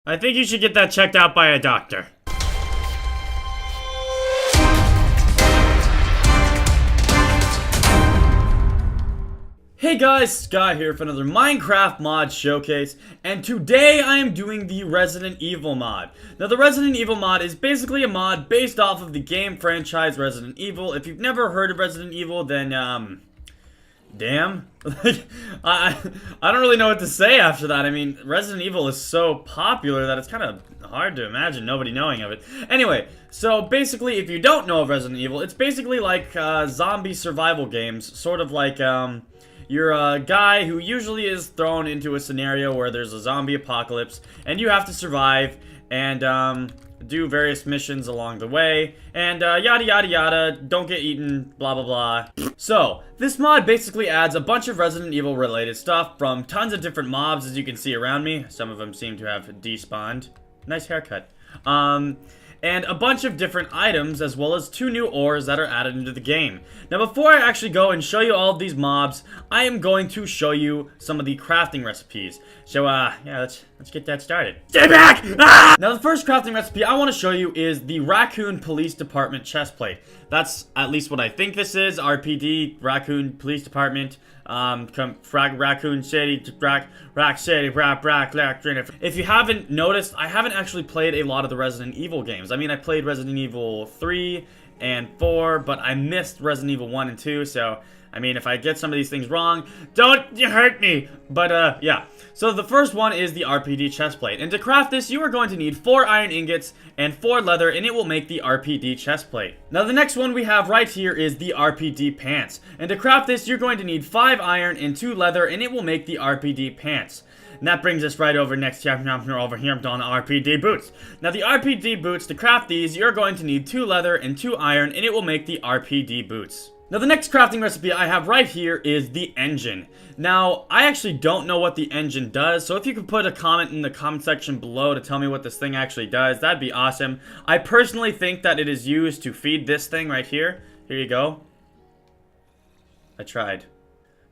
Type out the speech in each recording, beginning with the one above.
I think you should get that checked out by a doctor. Hey guys, Scott here for another Minecraft mod showcase, and today I am doing the Resident Evil mod. Now the Resident Evil mod is basically a mod based off of the game franchise Resident Evil. If you've never heard of Resident Evil, then damn. I don't really know what to say after that. I mean, Resident Evil is so popular that it's kind of hard to imagine nobody knowing of it. Anyway, so basically if you don't know of Resident Evil, it's basically like zombie survival games, sort of like you're a guy who usually is thrown into a scenario where there's a zombie apocalypse, and you have to survive, and, do various missions along the way, and, yada yada yada, don't get eaten, blah blah blah. So, this mod basically adds a bunch of Resident Evil related stuff from tons of different mobs, as you can see around me. Some of them seem to have despawned. Nice haircut. And a bunch of different items, as well as 2 new ores that are added into the game. Now before I actually go and show you all of these mobs, I am going to show you some of the crafting recipes. So yeah, let's get that started. Stay back! Ah! Now the first crafting recipe I want to show you is the Raccoon Police Department chestplate. That's at least what I think this is. RPD, Raccoon Police Department. Raccoon City, Rack City, Rack. If you haven't noticed, I haven't actually played a lot of the Resident Evil games. I mean, I played Resident Evil 3 and 4, but I missed Resident Evil 1 and 2, so, I mean, if I get some of these things wrong, don't hurt me! But, yeah. So the first one is the RPD chestplate, and to craft this, you are going to need 4 iron ingots and 4 leather, and it will make the RPD chestplate. Now the next one we have right here is the RPD pants, and to craft this, you're going to need 5 iron and 2 leather, and it will make the RPD pants. And that brings us right over next chapter over here on the RPD boots. Now the RPD boots, to craft these, you're going to need 2 leather and 2 iron, and it will make the RPD boots. Now the next crafting recipe I have right here is the engine. Now, I actually don't know what the engine does, so if you could put a comment in the comment section below to tell me what this thing actually does, that'd be awesome. I personally think that it is used to feed this thing right here. Here you go. I tried.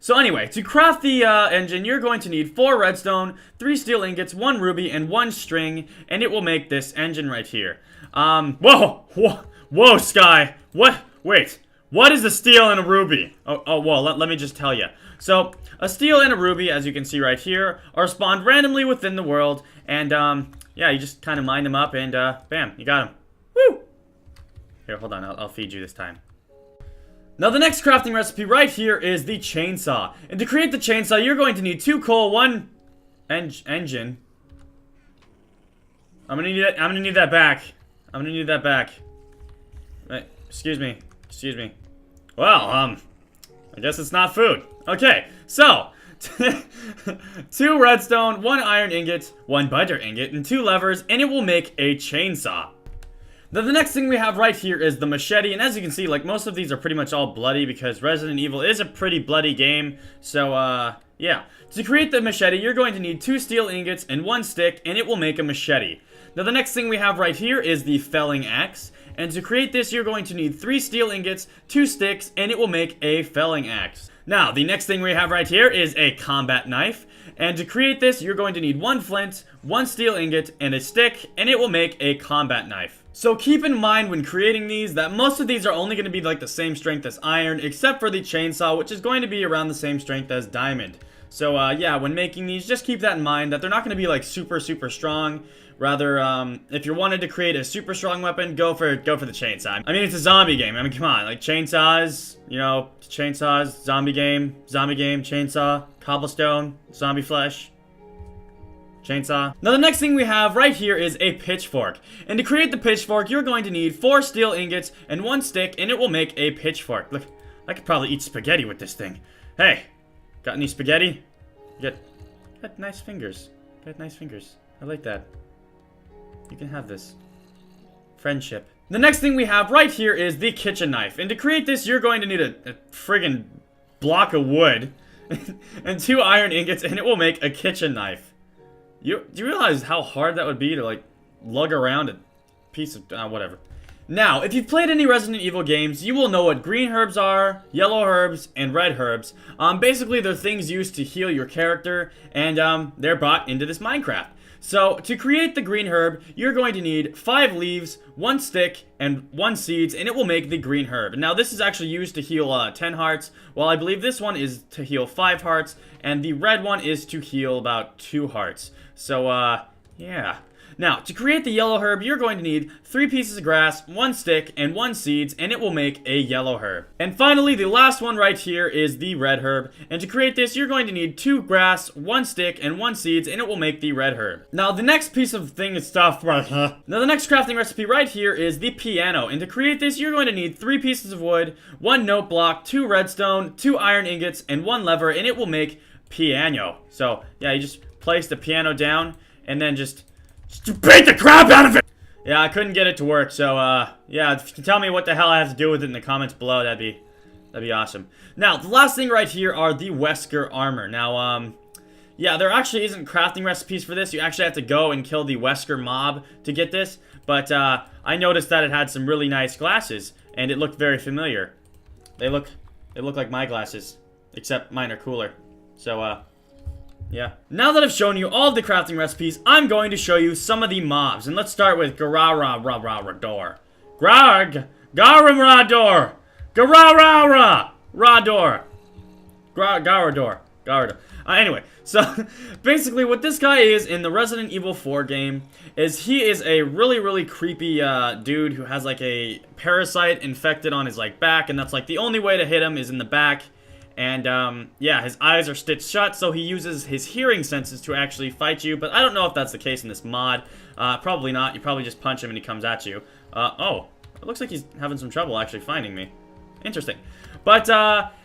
So anyway, to craft the engine, you're going to need 4 redstone, 3 steel ingots, 1 ruby, and 1 string, and it will make this engine right here. Whoa, Sky! What? Wait. What is a steel and a ruby? Well, let me just tell you. So, a steel and a ruby, as you can see right here, are spawned randomly within the world, and, yeah, you just kind of mine them up, and, bam, you got them. Woo! Here, hold on, I'll feed you this time. Now, the next crafting recipe right here is the chainsaw. And to create the chainsaw, you're going to need 2 coal, 1 engine. I'm gonna need that back. I'm gonna need that back. Excuse me. Well, I guess it's not food. Okay, so 2 redstone, 1 iron ingot, 1 butter ingot, and 2 levers, and it will make a chainsaw. Now the next thing we have right here is the machete, and as you can see, like, most of these are pretty much all bloody because Resident Evil is a pretty bloody game. So yeah. To create the machete, you're going to need 2 steel ingots and 1 stick, and it will make a machete. Now the next thing we have right here is the felling axe, and to create this, you're going to need 3 steel ingots, 2 sticks, and it will make a felling axe. Now, the next thing we have right here is a combat knife, and to create this, you're going to need 1 flint, 1 steel ingot, and a stick, and it will make a combat knife. So keep in mind when creating these that most of these are only going to be like the same strength as iron, except for the chainsaw, which is going to be around the same strength as diamond. So yeah, when making these, just keep that in mind, that they're not going to be like super strong. Rather, if you wanted to create a super strong weapon, go for the chainsaw. I mean, it's a zombie game. I mean, come on, like chainsaws, you know, chainsaws, zombie game, chainsaw, cobblestone, zombie flesh, chainsaw. Now the next thing we have right here is a pitchfork. And to create the pitchfork, you're going to need 4 steel ingots and 1 stick, and it will make a pitchfork. Look, I could probably eat spaghetti with this thing. Hey, got any spaghetti? You got nice fingers. Got nice fingers. I like that. You can have this. Friendship. The next thing we have right here is the kitchen knife. And to create this, you're going to need a friggin' block of wood and 2 iron ingots, and it will make a kitchen knife. Do you realize how hard that would be to, like, lug around a piece of, whatever. Now, if you've played any Resident Evil games, you will know what green herbs are, yellow herbs, and red herbs. Basically, they're things used to heal your character, and they're brought into this Minecraft. So, to create the green herb, you're going to need 5 leaves, 1 stick, and 1 seeds, and it will make the green herb. Now, this is actually used to heal 10 hearts, while I believe this one is to heal 5 hearts, and the red one is to heal about 2 hearts. So, yeah. Now, to create the yellow herb, you're going to need 3 pieces of grass, 1 stick, and 1 seeds, and it will make a yellow herb. And finally, the last one right here is the red herb. And to create this, you're going to need 2 grass, 1 stick, and 1 seeds, and it will make the red herb. Now, the next piece of thing is stuff right here. Now, the next crafting recipe right here is the piano. And to create this, you're going to need 3 pieces of wood, 1 note block, 2 redstone, 2 iron ingots, and 1 lever, and it will make piano. So, yeah, you just place the piano down, and then just beat the crap out of it! Yeah, I couldn't get it to work, so, yeah, if you can tell me what the hell I have to do with it in the comments below, that'd be awesome. Now, the last thing right here are the Wesker armor. Now, yeah, there actually isn't crafting recipes for this. You actually have to go and kill the Wesker mob to get this, but, I noticed that it had some really nice glasses, and it looked very familiar. They look like my glasses, except mine are cooler. So, yeah. Now that I've shown you all of the crafting recipes, I'm going to show you some of the mobs. And let's start with Garararador. Garamrador. Garararador. Garador. Anyway, so basically what this guy is in the Resident Evil 4 game is he is a really creepy dude who has like a parasite infected on his like back, and that's like the only way to hit him is in the back. And, yeah, his eyes are stitched shut, so he uses his hearing senses to actually fight you. But I don't know if that's the case in this mod. Probably not. You probably just punch him and he comes at you. Oh, it looks like he's having some trouble actually finding me. Interesting. But,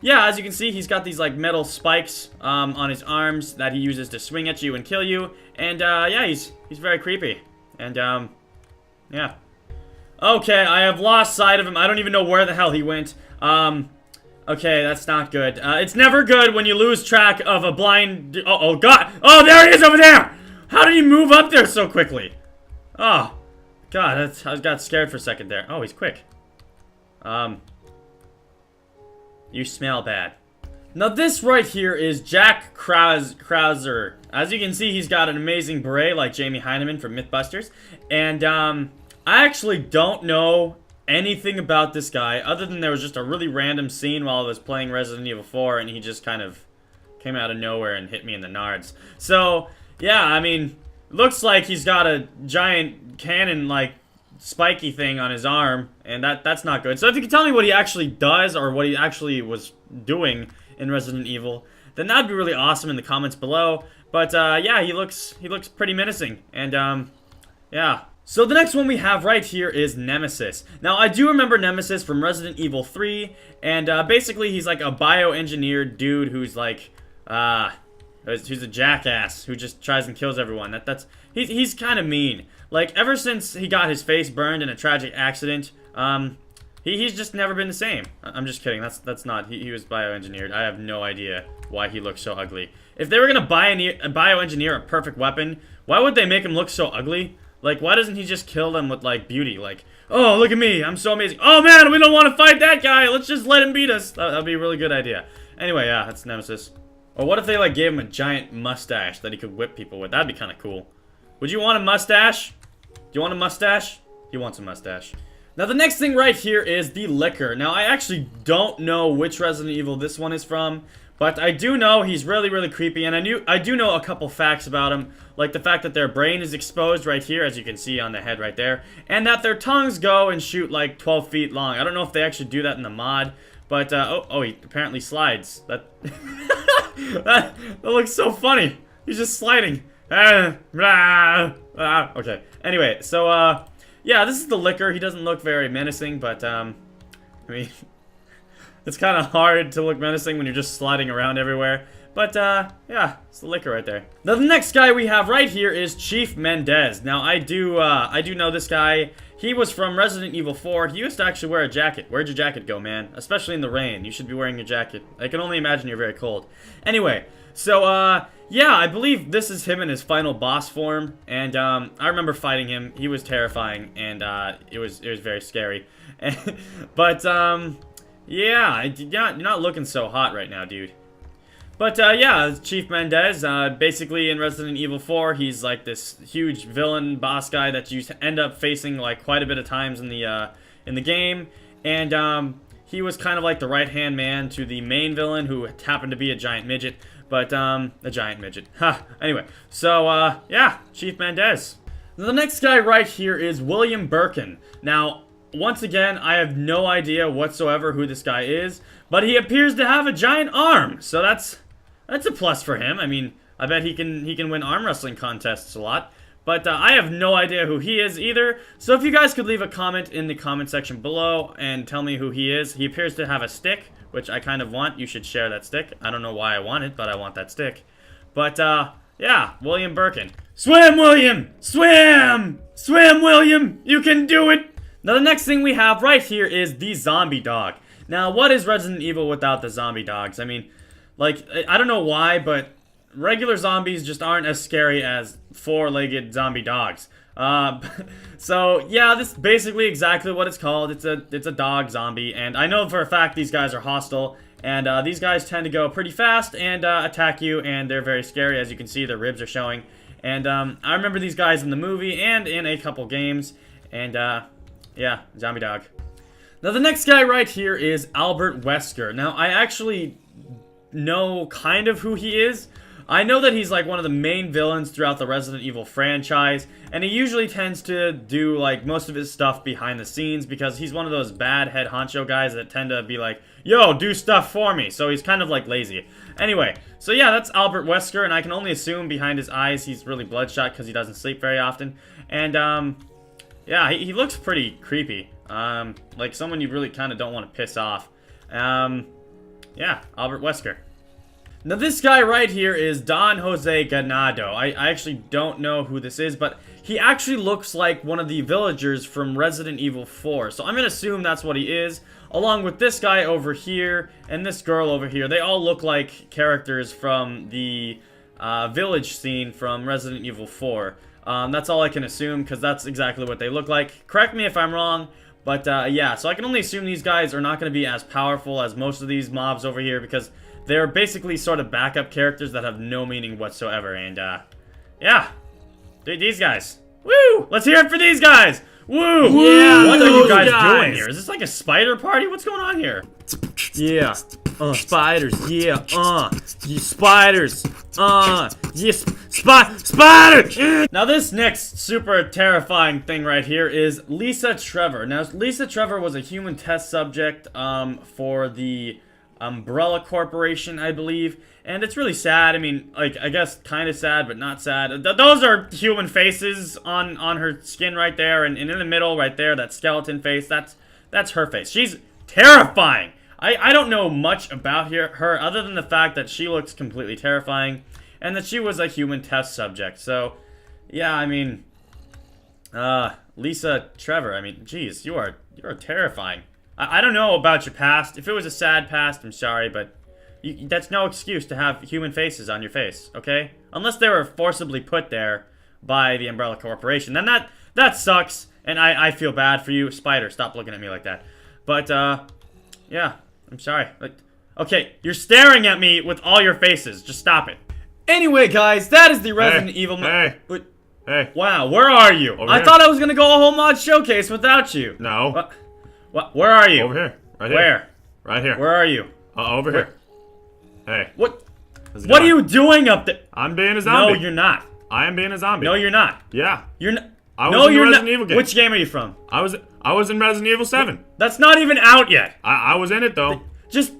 yeah, as you can see, he's got these, like, metal spikes, on his arms that he uses to swing at you and kill you. And, yeah, he's very creepy. And, yeah. Okay, I have lost sight of him. I don't even know where the hell he went. Okay, that's not good. It's never good when you lose track of a blind... Oh, God! Oh, there he is over there! How did he move up there so quickly? Oh, God, I got scared for a second there. Oh, he's quick. You smell bad. Now, this right here is Jack Krauser. As you can see, he's got an amazing beret like Jamie Heineman from Mythbusters. And, I actually don't know anything about this guy, other than there was just a really random scene while I was playing Resident Evil 4, and he just kind of came out of nowhere and hit me in the nards. So, yeah, I mean, looks like he's got a giant cannon, like, spiky thing on his arm, and that's not good. So if you can tell me what he actually does, or what he actually was doing in Resident Evil, then that'd be really awesome in the comments below. But, yeah, he looks pretty menacing, and, yeah. So the next one we have right here is Nemesis. Now, I do remember Nemesis from Resident Evil 3, and basically he's like a bioengineered dude who's like, who's a jackass who just tries and kills everyone. He's kind of mean. Like, ever since he got his face burned in a tragic accident, he's just never been the same. I'm just kidding. That's not. He was bioengineered. I have no idea why he looks so ugly. If they were gonna bioengineer a perfect weapon, why would they make him look so ugly? Like, why doesn't he just kill them with, like, beauty? Like, oh, look at me, I'm so amazing. Oh, man, we don't want to fight that guy. Let's just let him beat us. That'd be a really good idea. Anyway, yeah, that's Nemesis. Or what if they, like, gave him a giant mustache that he could whip people with? That'd be kind of cool. Would you want a mustache? Do you want a mustache? He wants a mustache. Now, the next thing right here is the Licker. Now, I actually don't know which Resident Evil this one is from, but I do know he's really creepy, and I do know a couple facts about him, like the fact that their brain is exposed right here, as you can see on the head right there, and that their tongues go and shoot like 12 feet long. I don't know if they actually do that in the mod, but, oh, he apparently slides. That looks so funny. He's just sliding. Okay, anyway, so, yeah, this is the Licker. He doesn't look very menacing, but, I mean... It's kind of hard to look menacing when you're just sliding around everywhere. But, yeah, it's the Licker right there. Now, the next guy we have right here is Chief Mendez. Now, I do know this guy. He was from Resident Evil 4. He used to actually wear a jacket. Where'd your jacket go, man? Especially in the rain. You should be wearing your jacket. I can only imagine you're very cold. Anyway, so, yeah, I believe this is him in his final boss form. And, I remember fighting him. He was terrifying, and, it was very scary. But, yeah, you're not looking so hot right now, dude. But yeah, Chief Mendez, basically in Resident Evil 4, he's like this huge villain boss guy that you end up facing like quite a bit of times in the game, and he was kind of like the right-hand man to the main villain, who happened to be a giant midget. But a giant midget. Ha. Anyway, so yeah, Chief Mendez. The next guy right here is William Birkin. Now, once again, I have no idea whatsoever who this guy is, but he appears to have a giant arm, so that's a plus for him. I mean, I bet he can win arm wrestling contests a lot. But I have no idea who he is either. So if you guys could leave a comment in the comment section below and tell me who he is. He appears to have a stick, which I kind of want. You should share that stick. I don't know why I want it, but I want that stick. But yeah, William Birkin. Swim, William! Swim! Swim, William! You can do it! Now the next thing we have right here is the zombie dog. Now, what is Resident Evil without the zombie dogs? I mean, like, I don't know why, but regular zombies just aren't as scary as four-legged zombie dogs. So yeah, this is basically exactly what it's called. It's a dog zombie, and I know for a fact these guys are hostile, and these guys tend to go pretty fast and attack you, and they're very scary. As you can see, their ribs are showing. And I remember these guys in the movie and in a couple games, and yeah, zombie dog. Now the next guy right here is Albert Wesker. Now I actually know kind of who he is. I know that he's like one of the main villains throughout the Resident Evil franchise, and he usually tends to do like most of his stuff behind the scenes because he's one of those bad head honcho guys that tend to be like, yo, do stuff for me. So he's kind of like lazy. Anyway, so yeah, that's Albert Wesker, and I can only assume behind his eyes he's really bloodshot because he doesn't sleep very often. And yeah, he looks pretty creepy. Like someone you really kind of don't want to piss off. Yeah, Albert Wesker. Now this guy right here is Don Jose Ganado. I actually don't know who this is, but he actually looks like one of the villagers from Resident Evil 4. So I'm going to assume that's what he is, along with this guy over here and this girl over here. They all look like characters from the village scene from Resident Evil 4. That's all I can assume, because that's exactly what they look like. Correct me if I'm wrong, but yeah, so I can only assume these guys are not going to be as powerful as most of these mobs over here, because they're basically sort of backup characters that have no meaning whatsoever. And yeah, dude, these guys. Woo! Let's hear it for these guys. Woo! Yeah, what are you guys doing here? Is this like a spider party? What's going on here? Yeah. Spiders. Yeah. Spiders. Yes. Spiders. Now this next super terrifying thing right here is Lisa Trevor. Now Lisa Trevor was a human test subject for the Umbrella Corporation, I believe, and it's really sad. I mean, like, I guess kind of sad, but not sad. Those are human faces on her skin right there, and in the middle right there, that skeleton face, that's her face. She's terrifying. I don't know much about her other than the fact that she looks completely terrifying, and that she was a human test subject. So, yeah, I mean, Lisa Trevor, I mean, geez, you're terrifying. I don't know about your past. If it was a sad past, I'm sorry, but that's no excuse to have human faces on your face, okay? Unless they were forcibly put there by the Umbrella Corporation. Then that sucks, and I feel bad for you. Spider, stop looking at me like that. But, yeah, I'm sorry. Okay, you're staring at me with all your faces. Just stop it. Anyway, guys, that is the Resident Evil... Hey. Hey. Wow, where are you? I thought I was going to go a whole mod showcase without you. No. What? Where are you? Over here. Right here. Where? Right here. Where are you? Over here. Hey. What? What are you doing up there? I'm being a zombie. No, you're not. I am being a zombie. No, you're not. Yeah. You're not. I was in the Resident Evil game. Which game are you from? I was in Resident Evil 7. That's not even out yet. I was in it though. Just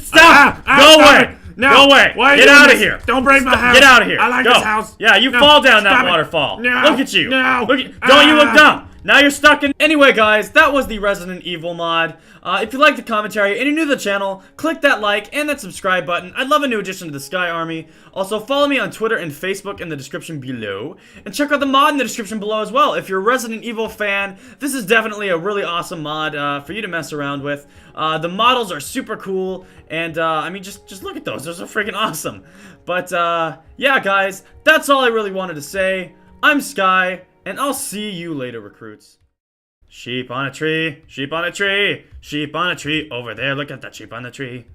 stop. Go away. No. Go away. Get out of here. Don't break my house. Get out of here. I like this house. Yeah, you fall down that waterfall. No. Look at you. No. Don't you look dumb? Now you're stuck in... Anyway, guys, that was the Resident Evil mod. If you liked the commentary and you're new to the channel, click that like and that subscribe button. I'd love a new addition to the Sky Army. Also, follow me on Twitter and Facebook in the description below. And check out the mod in the description below as well. If you're a Resident Evil fan, this is definitely a really awesome mod for you to mess around with. The models are super cool, and I mean, just look at those. Those are freaking awesome. But yeah, guys, that's all I really wanted to say. I'm Sky, and I'll see you later, recruits. Sheep on a tree, sheep on a tree, sheep on a tree. Over there, look at that sheep on the tree.